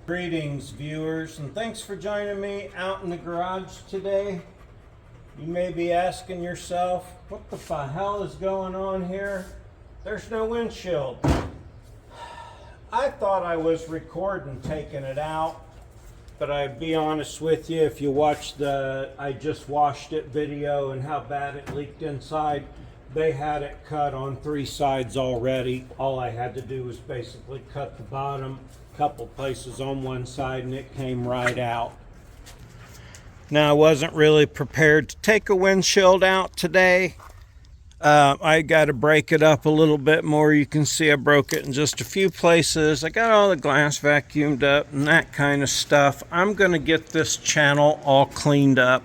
Greetings, viewers, and thanks for joining me out in the garage today. You may be asking yourself, what the hell is going on here? There's no windshield. I thought I was recording taking it out, but I'd be honest with you, if you watch the I just washed it video and how bad it leaked inside, they had it cut on 3 sides already. All I had to do was basically cut the bottom, couple places on one side, and it came right out. Now, I wasn't really prepared to take a windshield out today. I got to break it up a little bit more. You can see I broke it in just a few places. I got all the glass vacuumed up and that kind of stuff. I'm going to get this channel all cleaned up.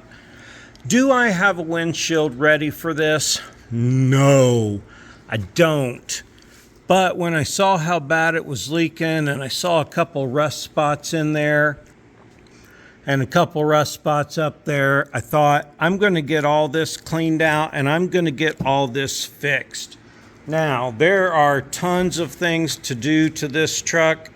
Do I have a windshield ready for this? No, I don't. But when I saw how bad it was leaking and I saw a couple rust spots in there and a couple rust spots up there, I thought, I'm going to get all this cleaned out and I'm going to get all this fixed. Now, there are tons of things to do to this truck.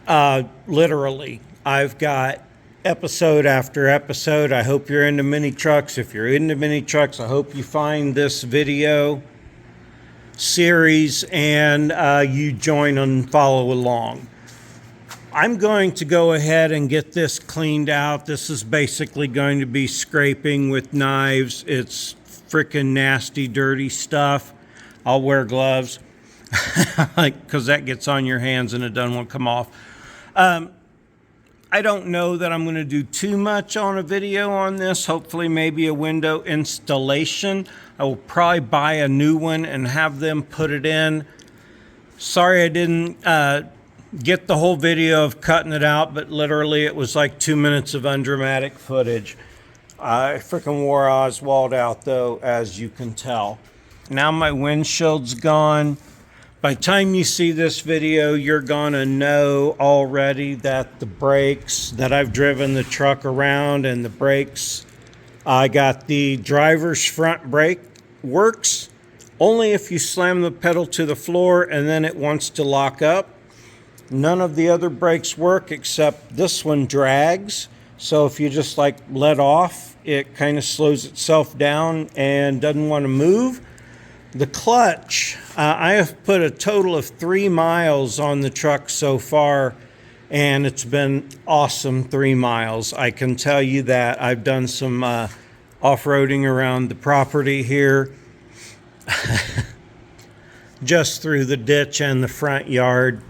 Literally, I've got episode after episode. I hope you're into mini trucks. If you're into mini trucks, I hope you find this video series and you join and follow along. I'm going to go ahead and get this cleaned out. This is basically going to be scraping with knives. It's freaking nasty, dirty stuff. I'll wear gloves because that gets on your hands and it doesn't want to come off. I don't know that I'm going to do too much on a video on this. Hopefully maybe a window installation. I will probably buy a new one and have them put it in. Sorry I didn't get the whole video of cutting it out, but literally it was like 2 minutes of undramatic footage. I freaking wore Oswald out though, as you can tell. Now my windshield's gone. By the time you see this video, you're gonna know already that the brakes, that I've driven the truck around and the brakes, I got the driver's front brake works only if you slam the pedal to the floor and then it wants to lock up. None of the other brakes work except this one drags. So if you just like let off, it kind of slows itself down and doesn't want to move. The clutch, I have put a total of 3 miles on the truck so far, and it's been awesome 3 miles. I can tell you that. I've done some off-roading around the property here, just through the ditch and the front yard.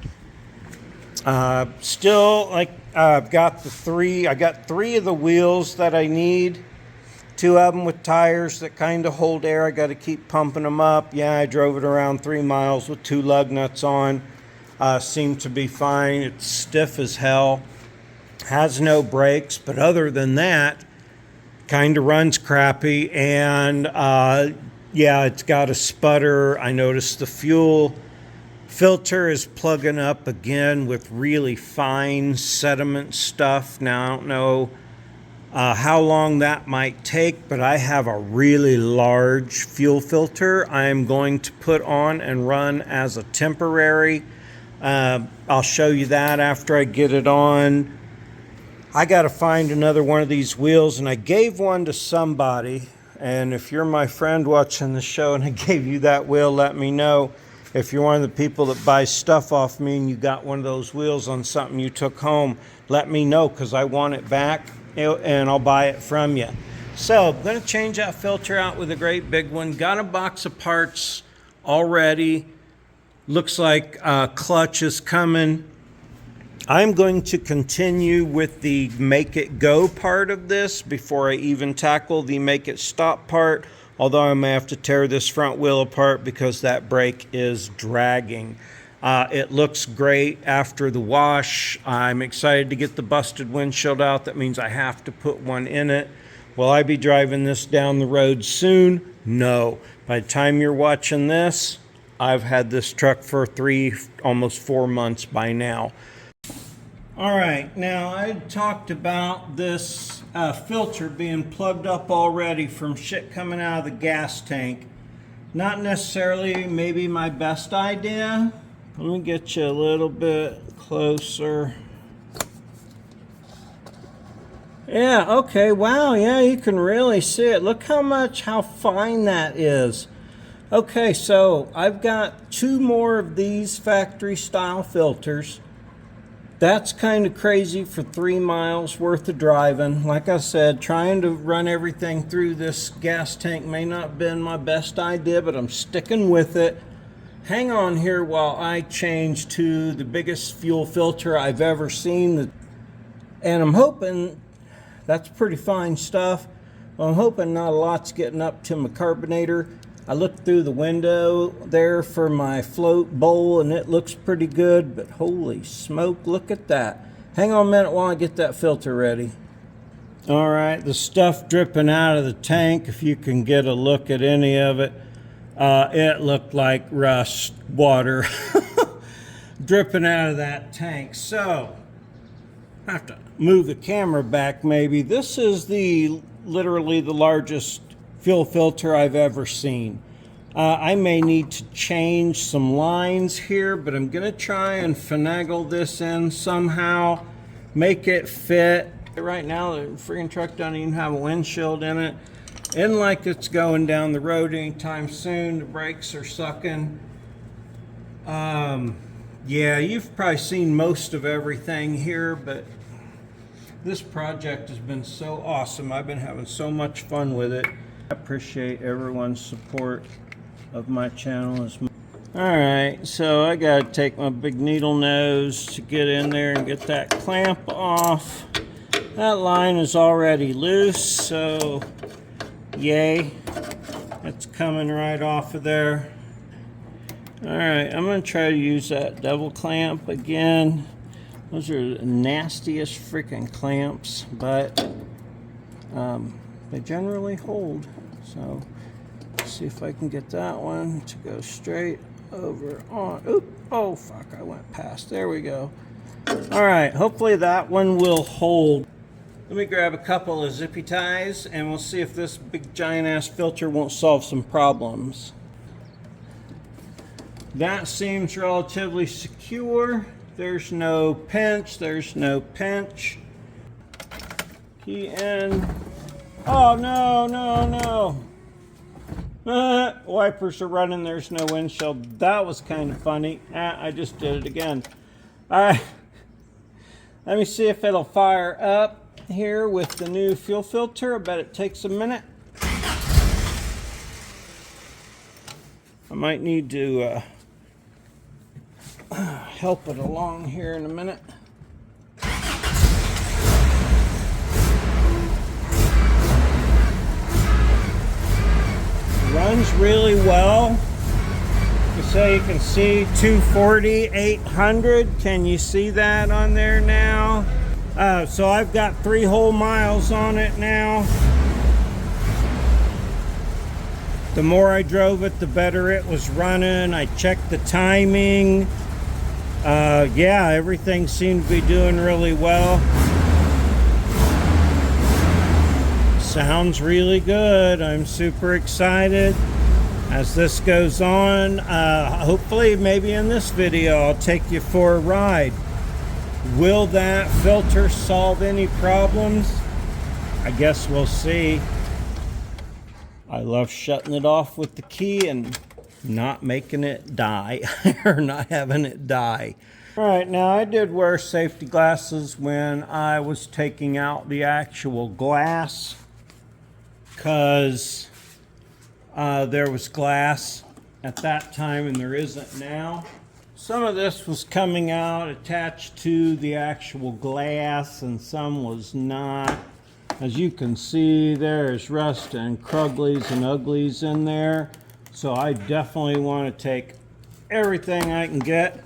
Still, like, I've got three of the wheels that I need. 2 of them with tires that kind of hold air. I got to keep pumping them up. Yeah, I drove it around 3 miles with 2 lug nuts on. Seemed to be fine. It's stiff as hell. Has no brakes, but other than that, kind of runs crappy. And yeah, it's got a sputter. I noticed the fuel filter is plugging up again with really fine sediment stuff. Now, I don't know how long that might take, but I have a really large fuel filter I'm going to put on and run as a temporary. I'll show you that after I get it on. I got to find another one of these wheels, and I gave one to somebody, and if you're my friend watching the show and I gave you that wheel, let me know. If you're one of the people that buys stuff off me and you got one of those wheels on something you took home, let me know because I want it back and I'll buy it from you. So I'm going to change that filter out with a great big one. Got a box of parts already. Looks like clutch is coming. I'm going to continue with the make it go part of this before I even tackle the make it stop part. Although I may have to tear this front wheel apart because that brake is dragging. It looks great after the wash. I'm excited to get the busted windshield out. That means I have to put one in it. Will I be driving this down the road soon? No. By the time you're watching this, I've had this truck for almost 4 months by now. All right, now I talked about this filter being plugged up already from shit coming out of the gas tank. Not necessarily maybe my best idea, Let me get you a little bit closer. Yeah, okay, wow, yeah, you can really see it. Look how fine that is. Okay, so I've got 2 more of these factory style filters. That's kind of crazy for 3 miles worth of driving. Like I said, trying to run everything through this gas tank may not have been my best idea, but I'm sticking with it. Hang on here while I change to the biggest fuel filter I've ever seen. And I'm hoping that's pretty fine stuff. Well, I'm hoping not a lot's getting up to my carbonator. I looked through the window there for my float bowl and it looks pretty good, but holy smoke, look at that. Hang on a minute while I get that filter ready. All right, the stuff dripping out of the tank, if you can get a look at any of it, it looked like rust water dripping out of that tank. So, I have to move the camera back maybe. This is literally the largest fuel filter I've ever seen. I may need to change some lines here, but I'm gonna try and finagle this in somehow, make it fit. Right now the freaking truck doesn't even have a windshield in it. Isn't like it's going down the road anytime soon. The brakes are sucking. Yeah, you've probably seen most of everything here, but this project has been so awesome. I've been having so much fun with it. I appreciate everyone's support of my channel. Alright, so I gotta take my big needle nose to get in there and get that clamp off. That line is already loose, so yay. It's coming right off of there. Alright, I'm gonna try to use that double clamp again. Those are the nastiest freaking clamps, but they generally hold. So let's see if I can get that one to go straight over on. Oop, oh fuck, I went past. There we go. All right, hopefully that one will hold. Let me grab a couple of zippy ties and we'll see if this big giant ass filter won't solve some problems. That seems relatively secure. There's no pinch, there's no pinch. Key in. Oh, no, no, no. Wipers are running, there's no windshield. That was kind of funny. I just did it again. All right. Let me see if it'll fire up here with the new fuel filter. I bet it takes a minute. I might need to help it along here in a minute. Runs really well. So you can see 240, 800. Can you see that on there now? So I've got 3 whole miles on it now. The more I drove it, the better it was running. I checked the timing. Yeah, everything seemed to be doing really well. Sounds really good. I'm super excited as this goes on. Hopefully, maybe in this video, I'll take you for a ride. Will that filter solve any problems? I guess we'll see. I love shutting it off with the key and not making it die or not having it die. All right, now I did wear safety glasses when I was taking out the actual glass because there was glass at that time and there isn't now. Some of this was coming out attached to the actual glass and some was not. As you can see, there's rust and cruglies and uglies in there. So I definitely want to take everything I can get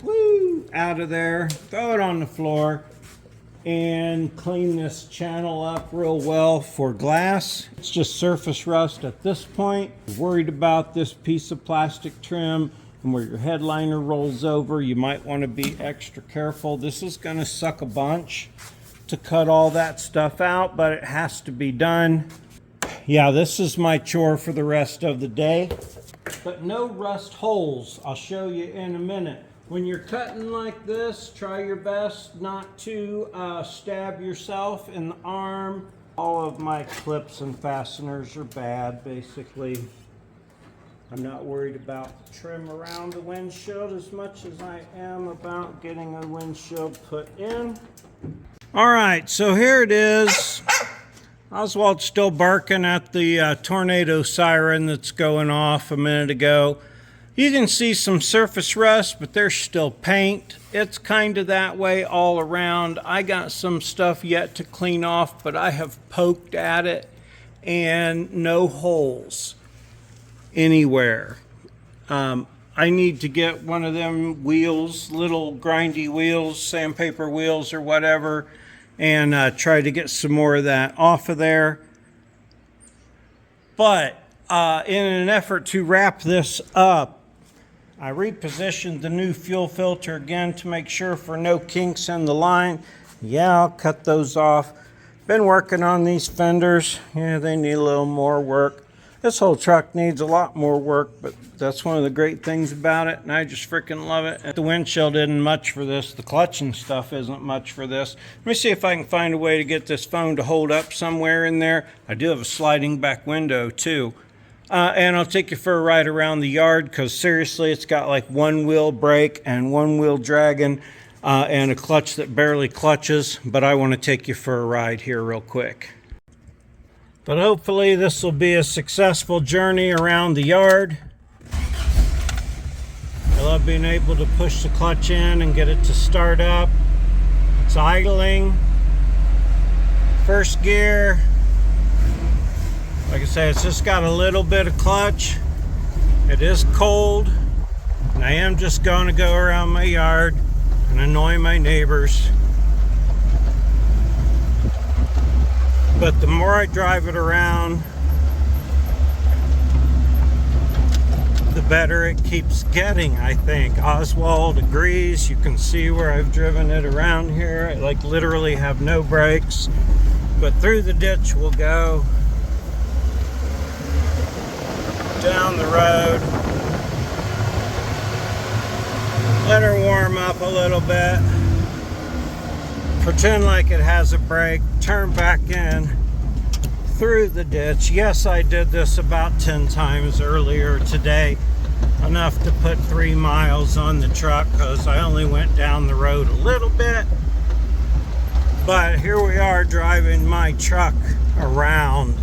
out of there, throw it on the floor, and clean this channel up real well for glass. It's just surface rust at this point. Worried about this piece of plastic trim and where your headliner rolls over. You might want to be extra careful. This is going to suck a bunch to cut all that stuff out, but it has to be done. Yeah, this is my chore for the rest of the day. But no rust holes. I'll show you in a minute. When you're cutting like this, try your best not to stab yourself in the arm. All of my clips and fasteners are bad, basically. I'm not worried about the trim around the windshield as much as I am about getting a windshield put in. All right, so here it is. Oswald's still barking at the tornado siren that's going off a minute ago. You can see some surface rust, but there's still paint. It's kind of that way all around. I got some stuff yet to clean off, but I have poked at it and no holes anywhere. I need to get one of them wheels, little grindy wheels, sandpaper wheels or whatever, and try to get some more of that off of there. But in an effort to wrap this up, I repositioned the new fuel filter again to make sure for no kinks in the line. Yeah, I'll cut those off. Been working on these fenders. Yeah, they need a little more work. This whole truck needs a lot more work, but that's one of the great things about it, and I just freaking love it. The windshield isn't much for this. The clutch and stuff isn't much for this. Let me see if I can find a way to get this phone to hold up somewhere in there. I do have a sliding back window, too. And I'll take you for a ride around the yard, because seriously, it's got like one wheel brake and one wheel dragging and a clutch that barely clutches, but I want to take you for a ride here real quick. But hopefully this will be a successful journey around the yard. I love being able to push the clutch in and get it to start up. It's idling. First gear. Like I say, it's just got a little bit of clutch. It is cold. And I am just going to go around my yard and annoy my neighbors. But the more I drive it around, the better it keeps getting, I think. Oswald agrees. You can see where I've driven it around here. I like literally have no brakes. But through the ditch we'll go. Down the road. Let her warm up a little bit. Pretend like it has a brake, turn back in through the ditch. Yes, I did this about 10 times earlier today, enough to put 3 miles on the truck because I only went down the road a little bit. But here we are driving my truck around.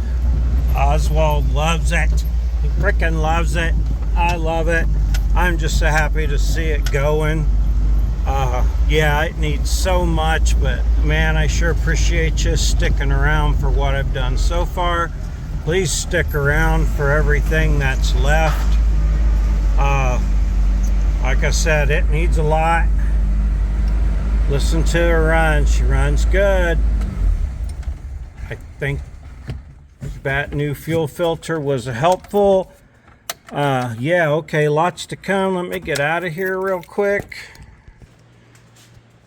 Oswald loves it. He freaking loves it. I love it. I'm just so happy to see it going. Yeah, it needs so much, but man, I sure appreciate you sticking around for what I've done so far. Please stick around for everything that's left. Like I said, it needs a lot. Listen to her run. She runs good. I think that new fuel filter was helpful. Yeah, okay, lots to come. Let me get out of here real quick.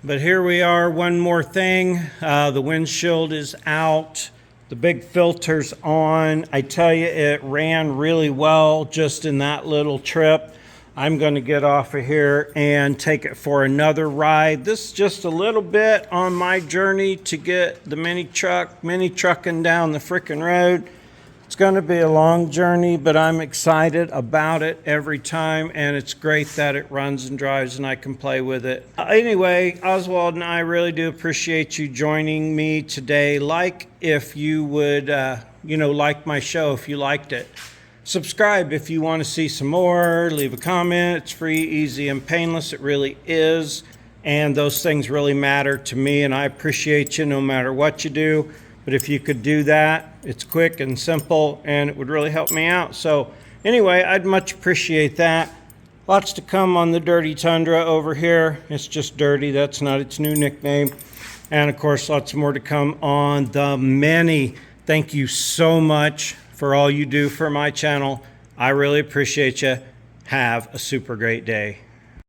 But here we are, one more thing. The windshield is out. The big filter's on. I tell you, it ran really well just in that little trip. I'm going to get off of here and take it for another ride. This is just a little bit on my journey to get the mini trucking down the frickin' road. It's going to be a long journey, but I'm excited about it every time, and it's great that it runs and drives and I can play with it. Anyway, Oswald and I really do appreciate you joining me today. Like if you would, like my show if you liked it. Subscribe if you want to see some more. Leave a comment. It's free, easy, and painless. It really is. And those things really matter to me, and I appreciate you no matter what you do. But if you could do that, it's quick and simple, and it would really help me out. So anyway, I'd much appreciate that. Lots to come on the Dirty Tundra over here. It's just Dirty. That's not its new nickname. And, of course, lots more to come on the Mini. Thank you so much for all you do for my channel. I really appreciate you. Have a super great day.